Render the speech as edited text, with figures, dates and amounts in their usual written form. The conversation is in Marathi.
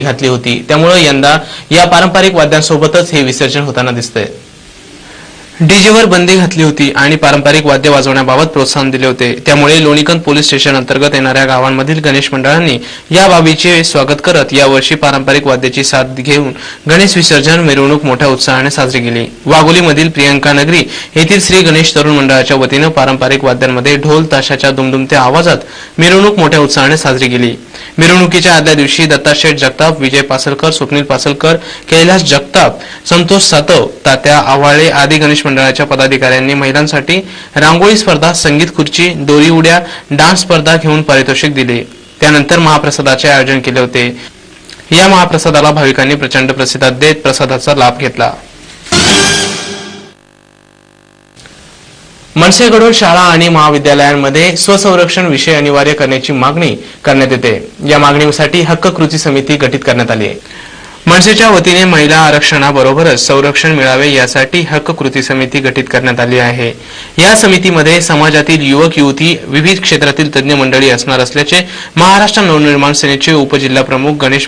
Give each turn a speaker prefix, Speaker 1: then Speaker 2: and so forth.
Speaker 1: घातली होती। त्यामुळे यंदा या पारंपरिक वाद्यांसोबतच हे विसर्जन होताना दिसतंय। डीजेवर बंदी घातली होती आणि पारंपरिक वाद्य वाजवण्याबाबत प्रोत्साहन दिले होते। त्यामुळे लोणीकंद पोलीस स्टेशन अंतर्गत येणाऱ्या गावांमधील गणेश मंडळांनी या बाबीचे स्वागत करत यावर्षी पारंपरिक वाद्याची साथ घेऊन गणेश विसर्जन मिरवणूक मोठ्या उत्साहाने साजरी केली। वाघोलीमधील प्रियंका नगरी येथील श्री गणेश तरुण मंडळाच्या वतीने पारंपरिक वाद्यांमध्ये ढोल ताशाच्या दुमदुमत्या आवाजात मिरवणूक मोठ्या उत्साहाने साजरी केली। मिरवणुकीच्या आदल्या दिवशी दत्ताशेठ जगताप, विजय पासलकर, स्वप्नील पासलकर, कैलास जगताप, संतोष सातव, तात्या आव्हाळे आदी गणेश मंडळाच्या पदाधिकाऱ्यांनी महिलांसाठी रांगोळी स्पर्धा, संगीत खुर्ची, दोरी उड्या, डान्स स्पर्धा घेऊन पारितोषिक दिले। त्यानंतर महाप्रसादाचे आयोजन केले होते। या महाप्रसादाला भाविकांनी प्रचंड प्रतिसाद देत प्रसादाचा लाभ घेतला। मनसेकडून शाळा आणि महाविद्यालयांमध्ये स्वसंरक्षण विषय अनिवार्य करण्याची मागणी करण्यात येते। या मागणीसाठी हक्क कृती समिती गठीत करण्यात आली आहे। मनसेच्या वतीने महिला आरक्षणाबरोबरच संरक्षण मिळावे यासाठी हक्क कृती समिती गठीत करण्यात आली आहे। या समितीमध्ये समाजातील युवक युवती, विविध क्षेत्रातील तज्ञ मंडळी असणार असल्याचे महाराष्ट्र नवनिर्माण सेनेचे उपजिल्हा प्रमुख गणेश